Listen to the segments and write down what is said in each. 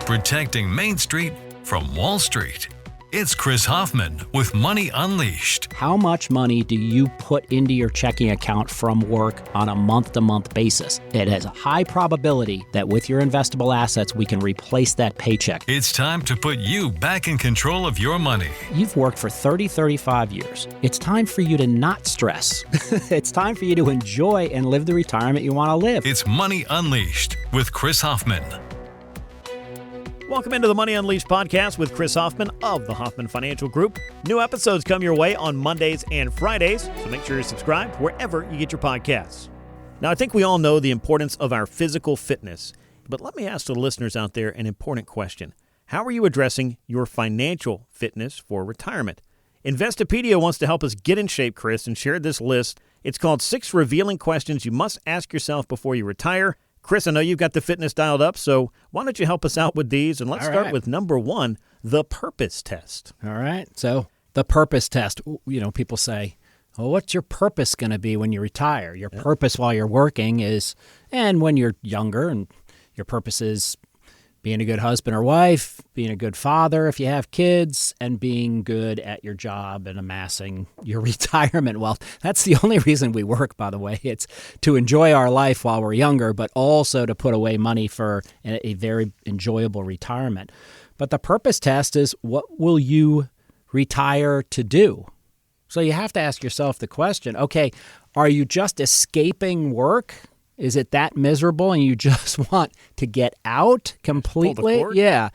protecting Main Street from Wall Street. It's Chris Hoffman with Money Unleashed. How much money do you put into your checking account from work on a month-to-month basis? It has a high probability that with your investable assets, we can replace that paycheck. It's time to put you back in control of your money. You've worked for 35 years. It's time for you to not stress. It's time for you to enjoy and live the retirement you want to live. It's Money Unleashed with Chris Hoffman. Welcome into the Money Unleashed podcast with Chris Hoffman of the Hoffman Financial Group. New episodes come your way on Mondays and Fridays, so make sure you're subscribed wherever you get your podcasts. Now, I think we all know the importance of our physical fitness, but let me ask the listeners out there an important question. How are you addressing your financial fitness for retirement? Investopedia wants to help us get in shape, Chris, and shared this list. It's called 6 Revealing Questions You Must Ask Yourself Before You Retire. Chris, I know you've got the fitness dialed up, so why don't you help us out with these? And let's start with number 1, the purpose test. All right. So the purpose test, people say, well, what's your purpose going to be when you retire? Your purpose while you're working is, and when you're younger, and your purpose is being a good husband or wife, being a good father if you have kids, and being good at your job and amassing your retirement wealth. That's the only reason we work, by the way. It's to enjoy our life while we're younger, but also to put away money for a very enjoyable retirement. But the purpose test is, what will you retire to do? So you have to ask yourself the question, okay, are you just escaping work? Is it that miserable and you just want to get out completely? Yeah.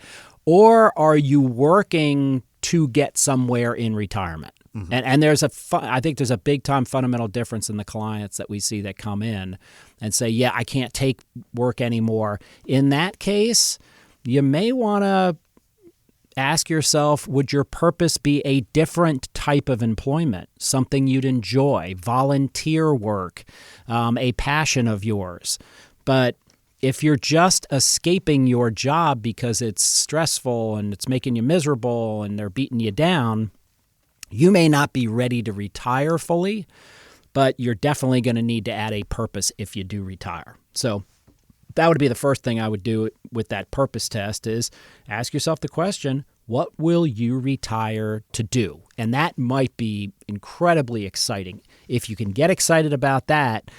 Or are you working to get somewhere in retirement? Mm-hmm. And there's I think there's a big time fundamental difference in the clients that we see that come in and say, yeah, I can't take work anymore. In that case, you may want to ask yourself, would your purpose be a different type of employment, something you'd enjoy, volunteer work, a passion of yours? But if you're just escaping your job because it's stressful and it's making you miserable and they're beating you down, you may not be ready to retire fully, but you're definitely going to need to add a purpose if you do retire. So that would be the first thing I would do with that purpose test is ask yourself the question, what will you retire to do? And that might be incredibly exciting. If you can get excited about that,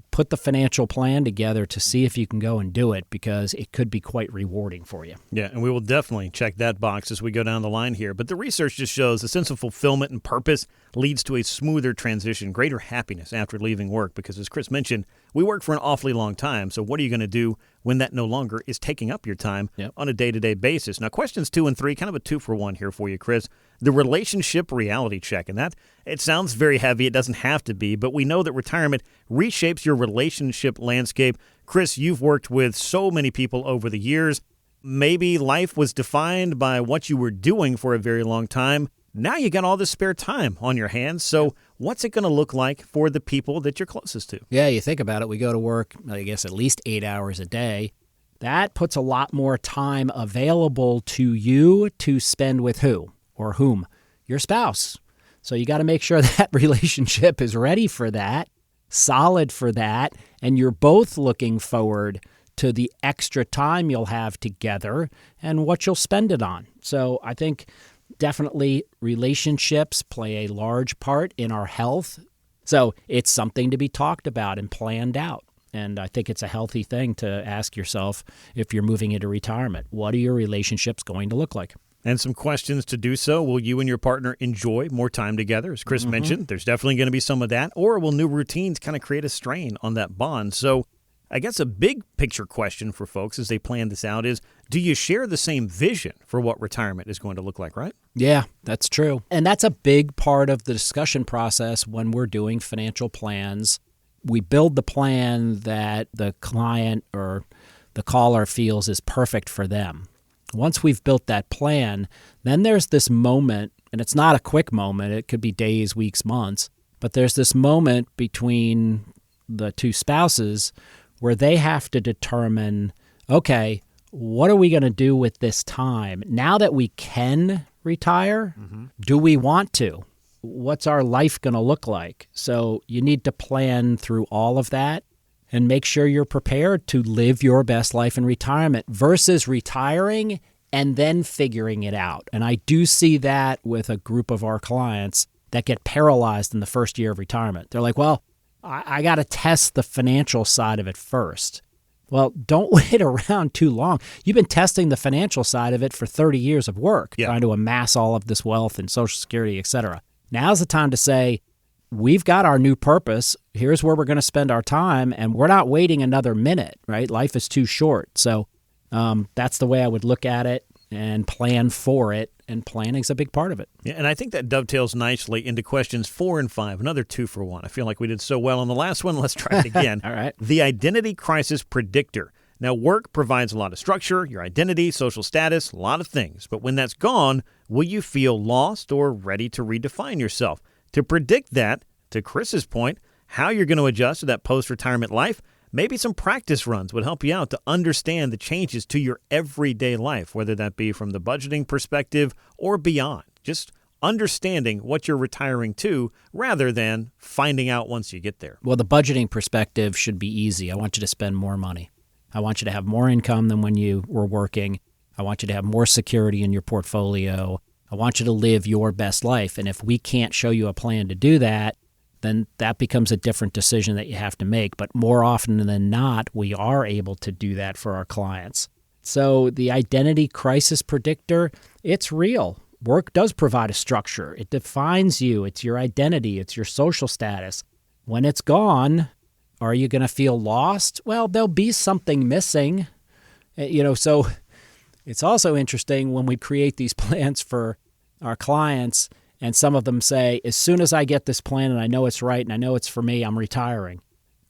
put the financial plan together to see if you can go and do it, because it could be quite rewarding for you. Yeah, and we will definitely check that box as we go down the line here. But the research just shows a sense of fulfillment and purpose leads to a smoother transition, greater happiness after leaving work, because as Chris mentioned, we work for an awfully long time. So what are you going to do when that no longer is taking up your time on a day-to-day basis? Now, questions 2 and 3, kind of a 2-for-1 here for you, Chris. The relationship reality check, and that, it sounds very heavy. It doesn't have to be, but we know that retirement reshapes your relationship landscape. Chris, you've worked with so many people over the years. Maybe life was defined by what you were doing for a very long time. Now you got all this spare time on your hands. So what's it going to look like for the people that you're closest to? Yeah, you think about it. We go to work, I guess, at least 8 hours a day. That puts a lot more time available to you to spend with who or whom? Your spouse. So you got to make sure that relationship is ready for that, solid for that, and you're both looking forward to the extra time you'll have together and what you'll spend it on. So I think definitely relationships play a large part in our health. So it's something to be talked about and planned out. And I think it's a healthy thing to ask yourself if you're moving into retirement, what are your relationships going to look like? And some questions to do so. Will you and your partner enjoy more time together? As Chris mentioned, there's definitely going to be some of that. Or will new routines kind of create a strain on that bond? So I guess a big picture question for folks as they plan this out is, do you share the same vision for what retirement is going to look like, right? Yeah, that's true. And that's a big part of the discussion process when we're doing financial plans. We build the plan that the client or the caller feels is perfect for them. Once we've built that plan, then there's this moment, and it's not a quick moment. It could be days, weeks, months, but there's this moment between the two spouses where they have to determine, okay, what are we going to do with this time? Now that we can retire, do we want to? What's our life going to look like? So you need to plan through all of that. and make sure you're prepared to live your best life in retirement versus retiring and then figuring it out. And I do see that with a group of our clients that get paralyzed in the first year of retirement. They're like, well, I got to test the financial side of it first. Well, don't wait around too long. You've been testing the financial side of it for 30 years of work, trying to amass all of this wealth and Social Security, et cetera. Now's the time to say, we've got our new purpose. Here's where we're going to spend our time, and we're not waiting another minute, right? Life is too short. So that's the way I would look at it and plan for it, and planning's a big part of it. Yeah, and I think that dovetails nicely into questions 4 and 5, another 2 for 1. I feel like we did so well on the last one. Let's try it again. All right. The identity crisis predictor. Now, work provides a lot of structure, your identity, social status, a lot of things. But when that's gone, will you feel lost or ready to redefine yourself? To predict that, to Chris's point, how you're going to adjust to that post-retirement life, maybe some practice runs would help you out to understand the changes to your everyday life, whether that be from the budgeting perspective or beyond. Just understanding what you're retiring to rather than finding out once you get there. Well, the budgeting perspective should be easy. I want you to spend more money. I want you to have more income than when you were working. I want you to have more security in your portfolio. I want you to live your best life. And if we can't show you a plan to do that, then that becomes a different decision that you have to make. But more often than not, we are able to do that for our clients. So the identity crisis predictor, it's real. Work does provide a structure. It defines you. It's your identity. It's your social status. When it's gone, are you going to feel lost? Well, there'll be something missing. So it's also interesting when we create these plans for our clients, and some of them say, as soon as I get this plan and I know it's right and I know it's for me, I'm retiring.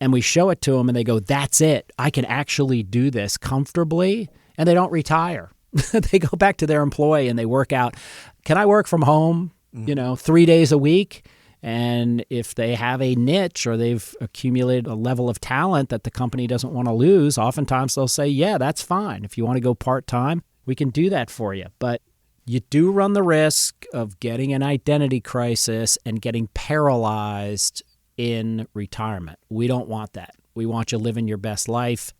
And we show it to them and they go, that's it. I can actually do this comfortably. And they don't retire. They go back to their employee and they work out, can I work from home, 3 days a week? And if they have a niche or they've accumulated a level of talent that the company doesn't want to lose, oftentimes they'll say, yeah, that's fine. If you want to go part-time, we can do that for you. But you do run the risk of getting an identity crisis and getting paralyzed in retirement. We don't want that. We want you living your best life.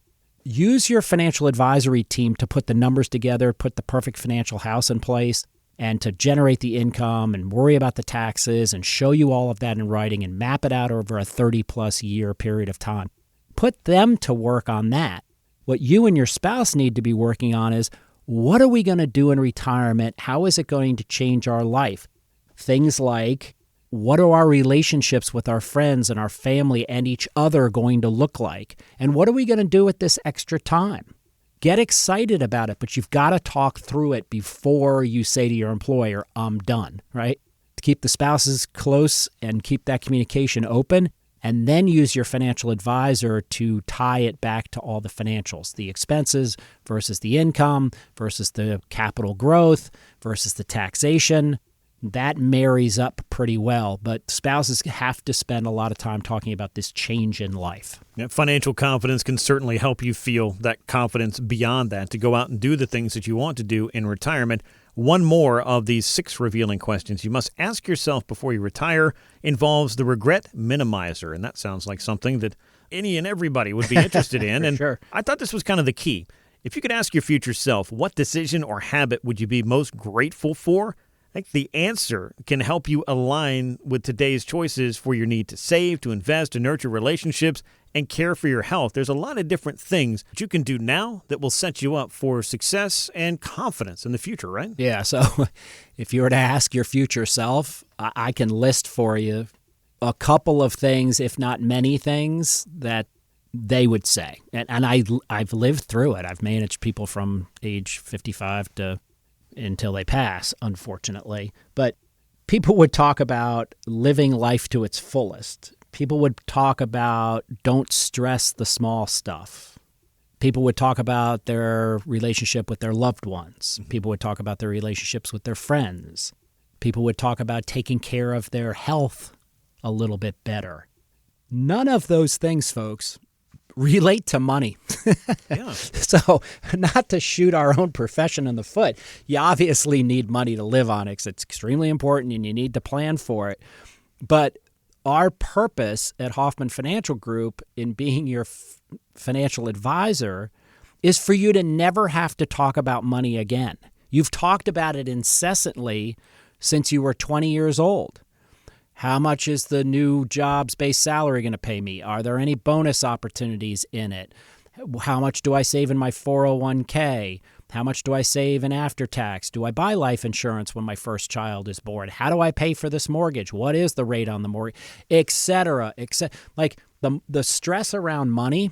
Use your financial advisory team to put the numbers together, put the perfect financial house in place, and to generate the income and worry about the taxes and show you all of that in writing and map it out over a 30-plus year period of time. Put them to work on that. What you and your spouse need to be working on is, what are we going to do in retirement? How is it going to change our life? Things like, what are our relationships with our friends and our family and each other going to look like? And what are we going to do with this extra time? Get excited about it, but you've got to talk through it before you say to your employer, I'm done, right? To keep the spouses close and keep that communication open, and then use your financial advisor to tie it back to all the financials, the expenses versus the income versus the capital growth versus the taxation. That marries up pretty well, but spouses have to spend a lot of time talking about this change in life. Yeah, financial confidence can certainly help you feel that confidence beyond that to go out and do the things that you want to do in retirement. One more of these 6 revealing questions you must ask yourself before you retire involves the regret minimizer, and that sounds like something that any and everybody would be interested in. And sure. I thought this was kind of the key. If you could ask your future self, what decision or habit would you be most grateful for? I think the answer can help you align with today's choices for your need to save, to invest, to nurture relationships, and care for your health. There's a lot of different things that you can do now that will set you up for success and confidence in the future, right? Yeah, so if you were to ask your future self, I can list for you a couple of things, if not many things, that they would say. And I've lived through it. I've managed people from age 55 to until they pass, unfortunately. But people would talk about living life to its fullest. People would talk about don't stress the small stuff. People would talk about their relationship with their loved ones. People would talk about their relationships with their friends. People would talk about taking care of their health a little bit better. None of those things, folks, relate to money. Yeah. So not to shoot our own profession in the foot, you obviously need money to live on it because it's extremely important and you need to plan for it. But our purpose at Hoffman Financial Group in being your financial advisor is for you to never have to talk about money again. You've talked about it incessantly since you were 20 years old. How much is the new job's base salary going to pay me? Are there any bonus opportunities in it? How much do I save in my 401k? How much do I save in after tax? Do I buy life insurance when my first child is born? How do I pay for this mortgage? What is the rate on the mortgage? Et cetera, et cetera. Like the stress around money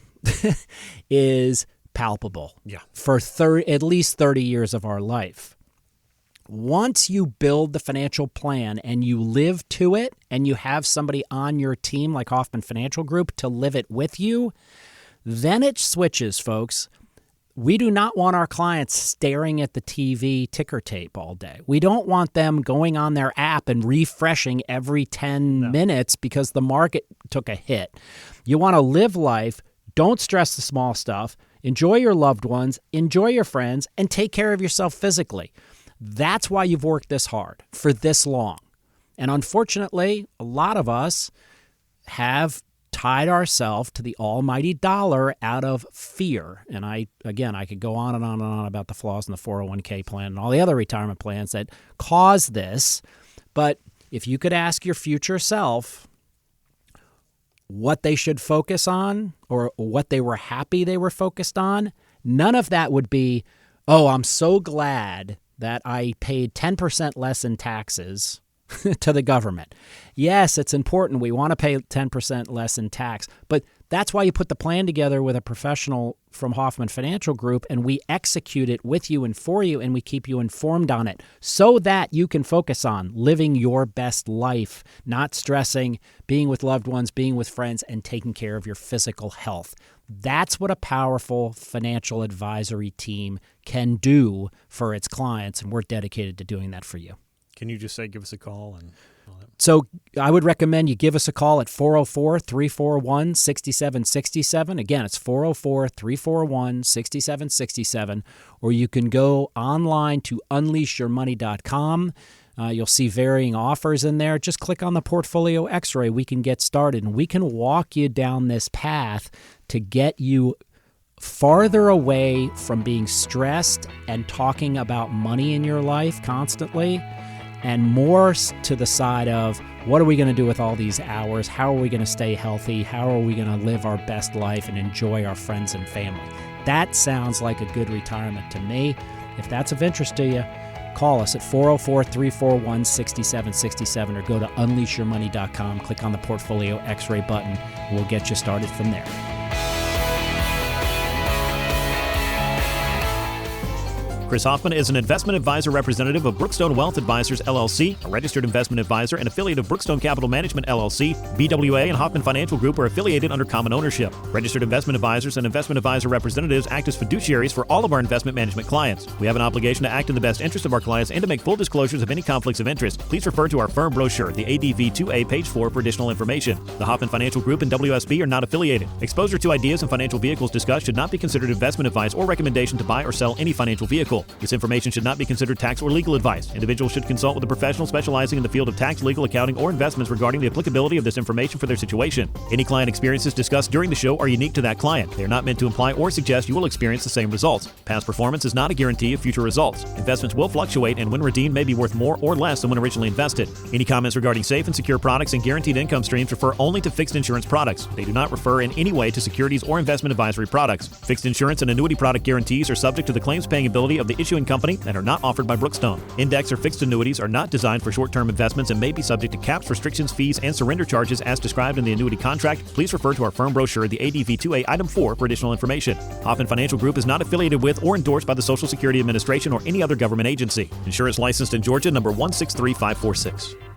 is palpable for at least 30 years of our life. Once you build the financial plan and you live to it and you have somebody on your team like Hoffman Financial Group to live it with you, then it switches, folks. We do not want our clients staring at the TV ticker tape all day. We don't want them going on their app and refreshing every 10 minutes because the market took a hit. You want to live life. Don't stress the small stuff. Enjoy your loved ones. Enjoy your friends. And take care of yourself physically. That's why you've worked this hard for this long. And unfortunately, a lot of us have tied ourselves to the almighty dollar out of fear. And I could go on and on and on about the flaws in the 401k plan and all the other retirement plans that cause this. But if you could ask your future self what they should focus on or what they were happy they were focused on, none of that would be, oh, I'm so glad that I paid 10% less in taxes to the government. Yes, it's important. We want to pay 10% less in tax, but that's why you put the plan together with a professional from Hoffman Financial Group, and we execute it with you and for you, and we keep you informed on it so that you can focus on living your best life, not stressing, being with loved ones, being with friends, and taking care of your physical health. That's what a powerful financial advisory team can do for its clients, and we're dedicated to doing that for you. Can you just say, give us a call and all that? So I would recommend you give us a call at 404-341-6767. Again, it's 404-341-6767. Or you can go online to unleashyourmoney.com. You'll see varying offers in there. Just click on the Portfolio X-ray. We can get started, and we can walk you down this path to get you farther away from being stressed and talking about money in your life constantly, and more to the side of what are we going to do with all these hours? How are we going to stay healthy? How are we going to live our best life and enjoy our friends and family? That sounds like a good retirement to me. If that's of interest to you, call us at 404-341-6767 or go to unleashyourmoney.com. Click on the Portfolio X-ray button. We'll get you started from there. Chris Hoffman is an investment advisor representative of Brookstone Wealth Advisors, LLC, a registered investment advisor and affiliate of Brookstone Capital Management, LLC. BWA and Hoffman Financial Group are affiliated under common ownership. Registered investment advisors and investment advisor representatives act as fiduciaries for all of our investment management clients. We have an obligation to act in the best interest of our clients and to make full disclosures of any conflicts of interest. Please refer to our firm brochure, the ADV 2A, page 4, for additional information. The Hoffman Financial Group and WSB are not affiliated. Exposure to ideas and financial vehicles discussed should not be considered investment advice or recommendation to buy or sell any financial vehicle. This information should not be considered tax or legal advice. Individuals should consult with a professional specializing in the field of tax, legal, accounting, or investments regarding the applicability of this information for their situation. Any client experiences discussed during the show are unique to that client. They are not meant to imply or suggest you will experience the same results. Past performance is not a guarantee of future results. Investments will fluctuate, and when redeemed may be worth more or less than when originally invested. Any comments regarding safe and secure products and guaranteed income streams refer only to fixed insurance products. They do not refer in any way to securities or investment advisory products. Fixed insurance and annuity product guarantees are subject to the claims-paying ability of the issuing company and are not offered by Brookstone. Index or fixed annuities are not designed for short-term investments and may be subject to caps, restrictions, fees, and surrender charges as described in the annuity contract. Please refer to our firm brochure, the ADV 2A, item 4, for additional information. Hoffman Financial Group is not affiliated with or endorsed by the Social Security Administration or any other government agency. Insurance licensed in Georgia, number 163546.